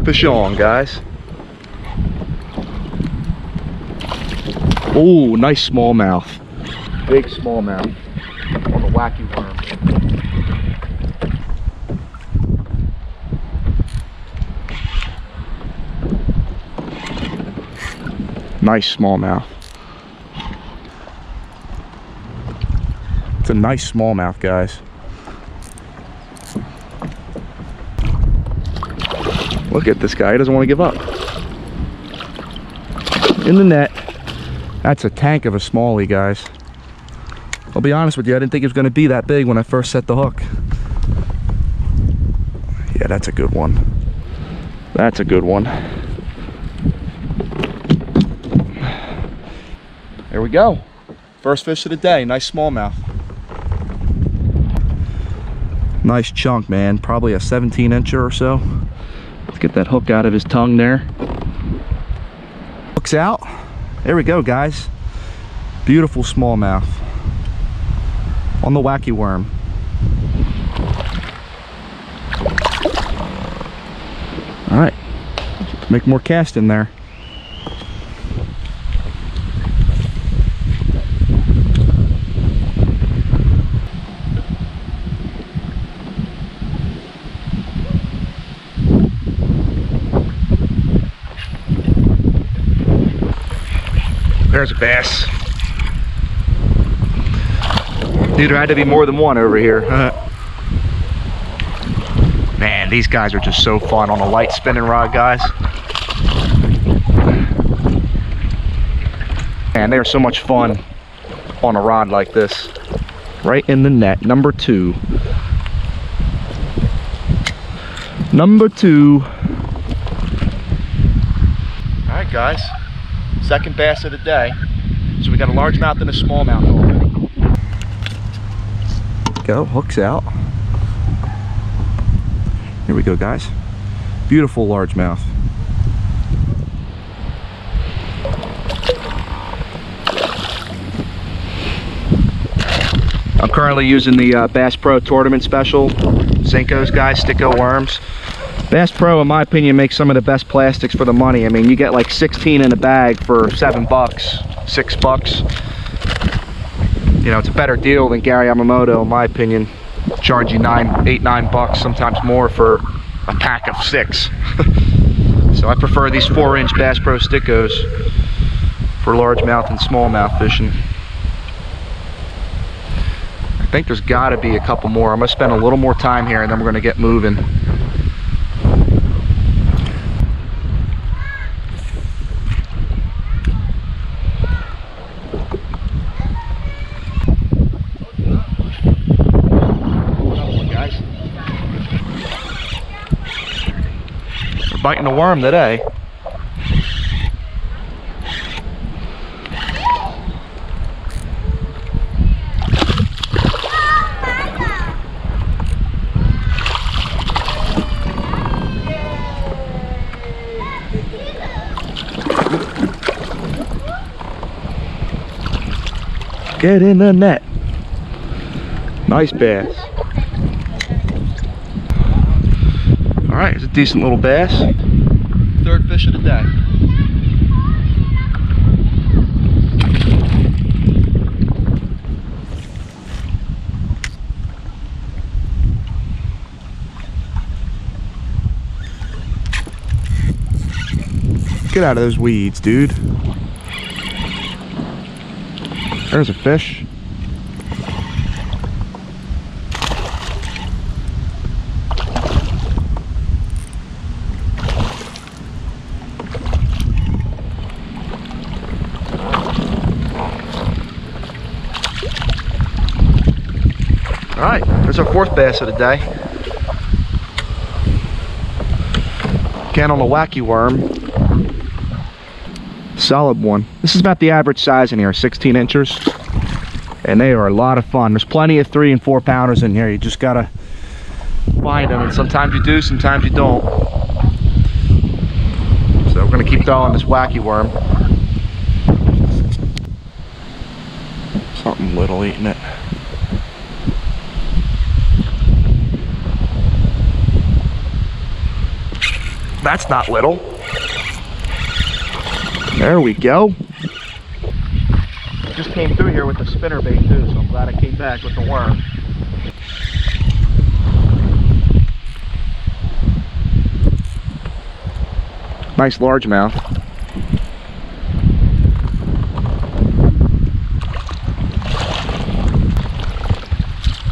Fish on, guys. Oh, nice smallmouth. Big smallmouth on the wacky worm. Nice smallmouth. It's a nice smallmouth, guys. Look at this guy, he doesn't want to give up. In the net. That's a tank of a smallie, guys. I'll be honest with you, I didn't think it was going to be that big when I first set the hook. Yeah, that's a good one. That's a good one. There we go. First fish of the day, nice smallmouth. Nice chunk, man. Probably a 17-incher or so. Let's get that hook out of his tongue there. Hook's out. There we go, guys. Beautiful smallmouth on the wacky worm. All right, let's make more cast in there. There's a bass. Dude, there had to be more than one over here. Man, these guys are just so fun on a light spinning rod, guys. Man, they are so much fun on a rod like this. Right in the net, number 2. Number 2. All right, guys. Second bass of the day. So we got a largemouth and a smallmouth already. Go, hooks out. Here we go, guys. Beautiful largemouth. I'm currently using the Bass Pro Tournament Special Stik-o's, guys, Stik-o worms. Bass Pro, in my opinion, makes some of the best plastics for the money. I mean, you get like 16 in a bag for $7, $6. You know, it's a better deal than Gary Yamamoto, in my opinion. Charge you $8, $9, sometimes more for a pack of 6. So I prefer these 4-inch Bass Pro Stik-o's for largemouth and smallmouth fishing. I think there's got to be a couple more. I'm going to spend a little more time here and then we're going to get moving. Biting a worm today. Get in the net. Nice bass. All right, it's a decent little bass. Third fish of the day. Get out of those weeds, dude. There's a fish. Alright, there's our fourth bass of the day. Again on a wacky worm. Solid one. This is about the average size in here, 16 inchers. And they are a lot of fun. There's plenty of 3 and 4 pounders in here. You just gotta find them, and sometimes you do, sometimes you don't. So we're gonna keep throwing this wacky worm. Something little eating it. That's not little. There we go. Just came through here with the spinnerbait too, so I'm glad I came back with the worm. Nice largemouth.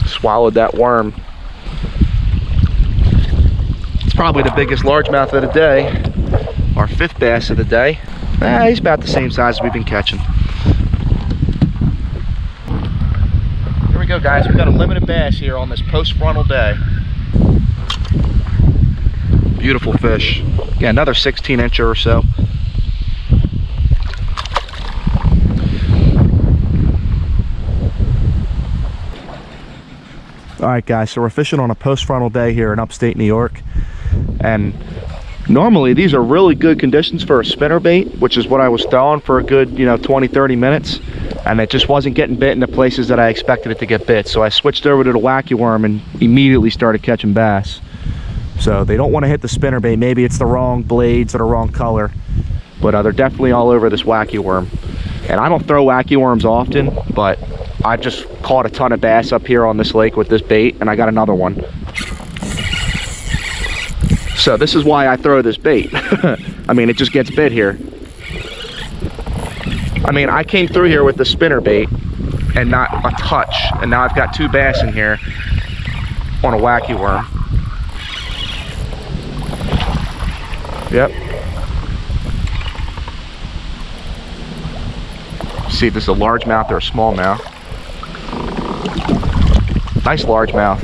Swallowed that worm. It's probably the biggest largemouth of the day. Our 5th bass of the day. He's about the same size as we've been catching. Here we go, guys. We've got a limited bass here on this post-frontal day. Beautiful fish. Yeah, another 16-incher or so. All right, guys, so we're fishing on a post-frontal day here in upstate New York. And normally these are really good conditions for a spinnerbait, which is what I was throwing for a good, 20-30 minutes. And it just wasn't getting bit in the places that I expected it to get bit. So I switched over to the Wacky worm and immediately started catching bass. So they don't want to hit the spinnerbait. Maybe it's the wrong blades or the wrong color, but they're definitely all over this Wacky worm. And I don't throw Wacky worms often, but I just caught a ton of bass up here on this lake with this bait, and I got another one. So this is why I throw this bait. I mean, it just gets bit here. I mean, I came through here with the spinnerbait and not a touch, and now I've got 2 bass in here on a Wacky worm. Yep. See if this is a largemouth or a smallmouth. Nice largemouth.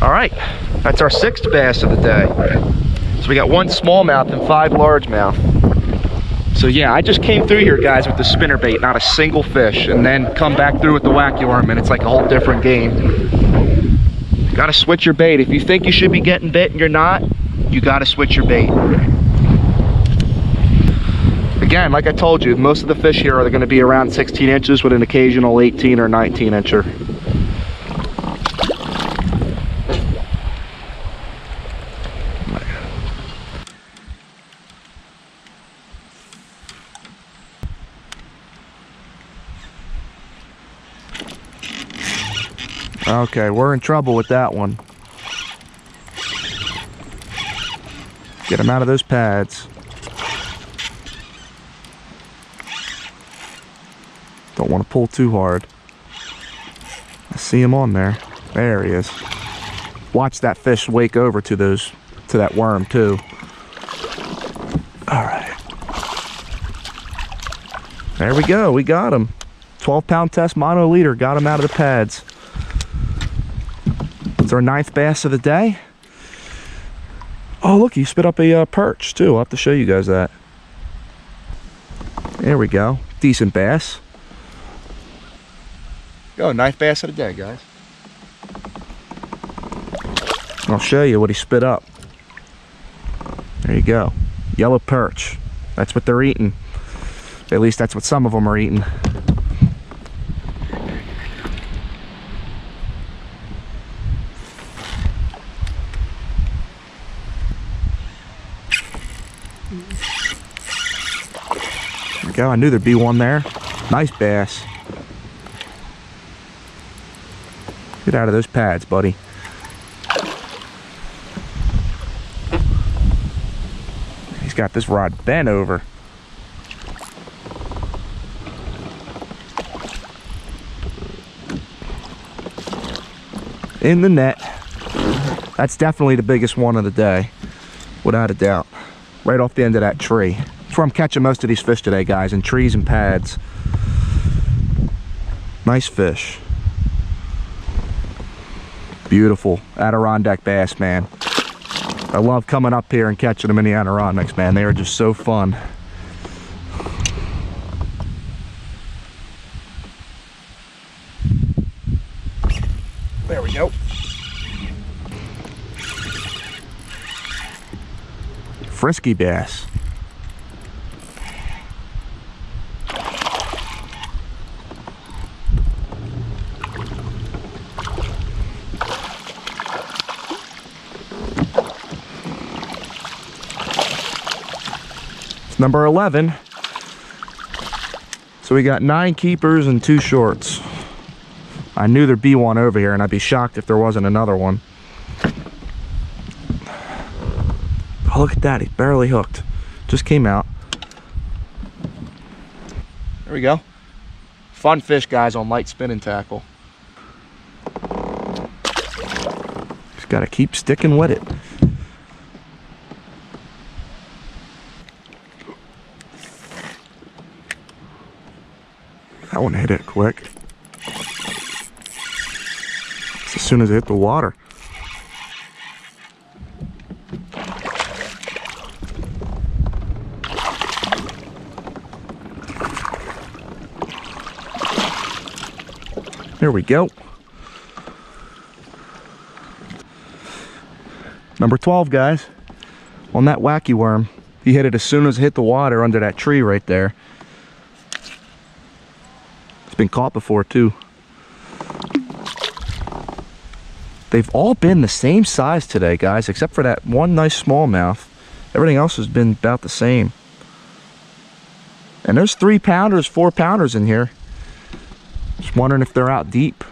All right, that's our 6th bass of the day. So we got 1 smallmouth and 5 largemouth. So yeah, I just came through here, guys, with the spinnerbait, not a single fish, and then come back through with the Wacky worm, and it's like a whole different game. Gotta switch your bait. If you think you should be getting bit and you're not, you gotta switch your bait. Again, like I told you, most of the fish here are gonna be around 16 inches with an occasional 18 or 19 incher. Okay, we're in trouble with that one. Get him out of those pads. Don't want to pull too hard. I see him on there. There he is. Watch that fish wake over to that worm too. All right. There we go. We got him. 12-pound test mono leader. Got him out of the pads. It's our 9th bass of the day. Oh, look, he spit up a perch too. I'll have to show you guys that. There we go. Decent bass. Go, 9th bass of the day, guys. I'll show you what he spit up. There you go. Yellow perch. That's what they're eating. At least that's what some of them are eating. There we go. I knew there'd be one there. Nice bass. Get out of those pads, buddy. He's got this rod bent over. In the net. That's definitely the biggest one of the day, without a doubt. Right off the end of that tree. That's where I'm catching most of these fish today, guys, in trees and pads. Nice fish. Beautiful Adirondack bass, man. I love coming up here and catching them in the Adirondacks, man. They are just so fun. There we go. Frisky bass. It's number 11. So we got 9 keepers and 2 shorts. I knew there'd be one over here, and I'd be shocked if there wasn't another one. Oh, look at that. He's barely hooked. Just came out. There we go. Fun fish, guys, on light spinning tackle. Just got to keep sticking with it. That one hit it quick. It's as soon as it hit the water. There we go. Number 12, guys. On that wacky worm. He hit it as soon as it hit the water under that tree right there. Been caught before too. They've all been the same size today, guys, except for that one nice smallmouth. Everything else has been about the same. And there's 3-pounders, 4-pounders in here. Just wondering if they're out deep.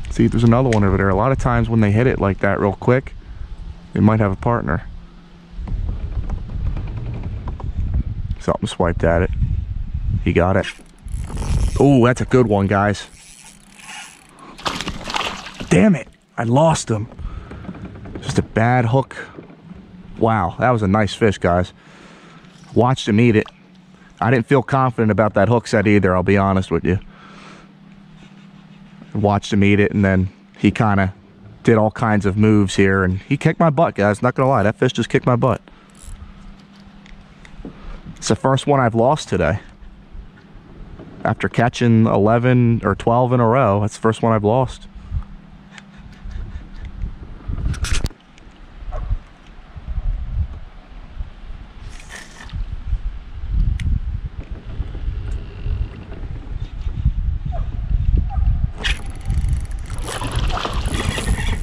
See, there's another one over there. A lot of times when they hit it like that real quick, they might have a partner. Something swiped at it. He got it. Oh, that's a good one, guys. Damn it. I lost him. Just a bad hook. Wow, that was a nice fish, guys. Watched him eat it. I didn't feel confident about that hook set either, I'll be honest with you. Watched him eat it, and then he kind of did all kinds of moves here, and he kicked my butt, guys. Not gonna lie, that fish just kicked my butt. It's the first one I've lost today. After catching 11 or 12 in a row, that's the first one I've lost.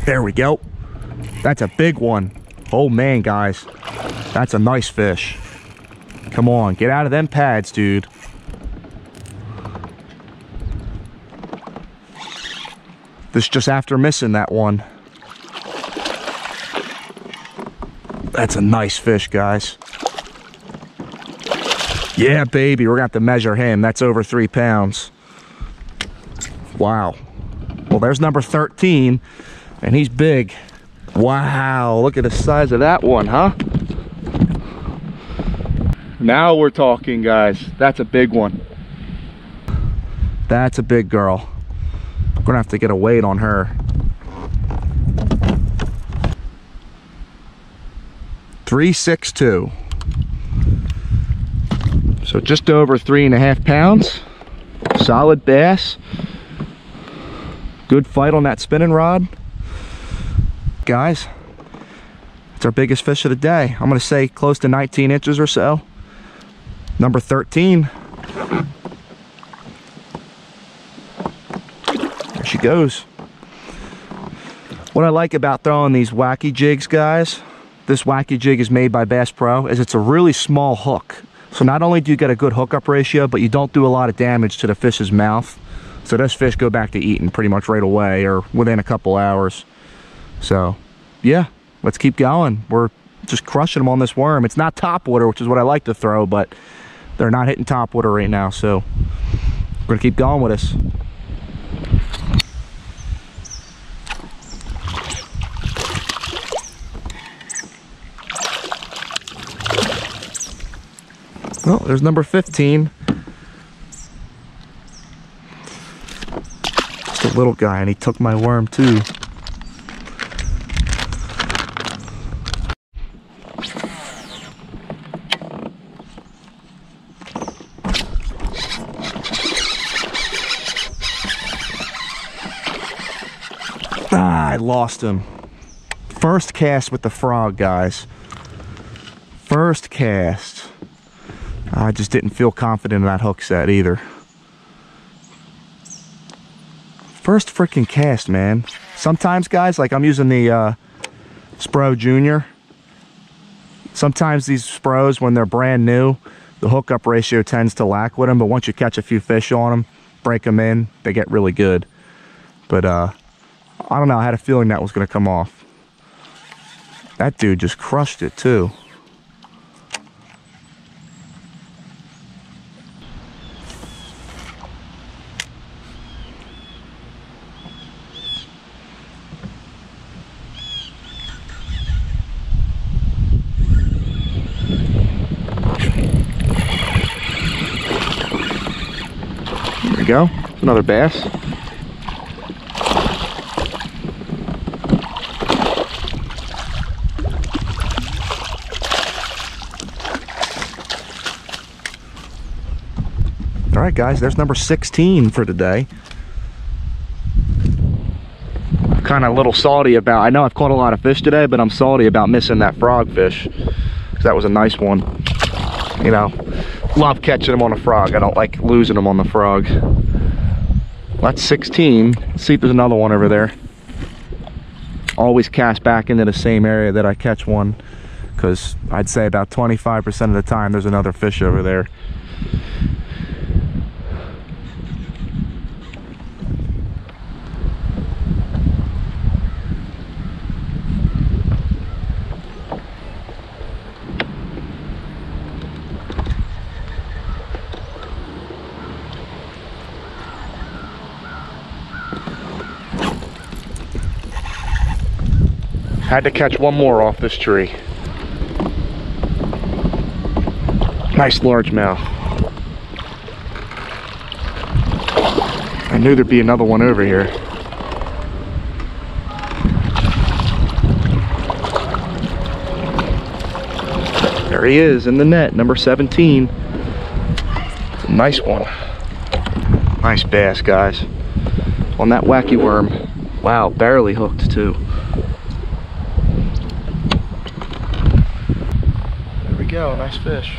There we go. That's a big one. Oh man, guys. That's a nice fish. Come on, get out of them pads, dude. This just after missing that one. That's a nice fish, guys. Yeah, baby, we're gonna have to measure him. That's over 3 pounds. Wow. Well, there's number 13, and he's big. Wow, look at the size of that one, huh? Now we're talking, guys. That's a big one. That's a big girl. We're gonna have to get a weight on her. 362. So just over 3.5 pounds. Solid bass. Good fight on that spinning rod. Guys, it's our biggest fish of the day. I'm gonna say close to 19 inches or so. Number 13. There she goes. What I like about throwing these wacky jigs, guys, this wacky jig is made by Bass Pro, is it's a really small hook. So not only do you get a good hookup ratio, but you don't do a lot of damage to the fish's mouth. So those fish go back to eating pretty much right away or within a couple hours. So yeah, let's keep going. We're just crushing them on this worm. It's not topwater, which is what I like to throw, but they're not hitting topwater right now. So we're gonna keep going with this. Well, there's number 15. Just a little guy, and he took my worm too. Ah, I lost him. First cast with the frog, guys. First cast. I just didn't feel confident in that hook set either. First freaking cast, man. Sometimes, guys, like I'm using the Spro Junior. Sometimes these spros, when they're brand new, the hookup ratio tends to lack with them, but once you catch a few fish on them, break them in, they get really good. But I don't know, I had a feeling that was going to come off. That dude just crushed it too. There we go, another bass. All right, guys, there's number 16 for today. I'm kind of a little salty about, I know I've caught a lot of fish today, but I'm salty about missing that frog fish, because that was a nice one. You know, love catching them on a frog. I don't like losing them on the frog. Well, that's 16. Let's see if there's another one over there. Always cast back into the same area that I catch one, because I'd say about 25% of the time there's another fish over there. Had to catch one more off this tree. Nice largemouth. I knew there'd be another one over here. There he is in the net, number 17. Nice one. Nice bass, guys. On that wacky worm. Wow, barely hooked too. There we go, nice fish.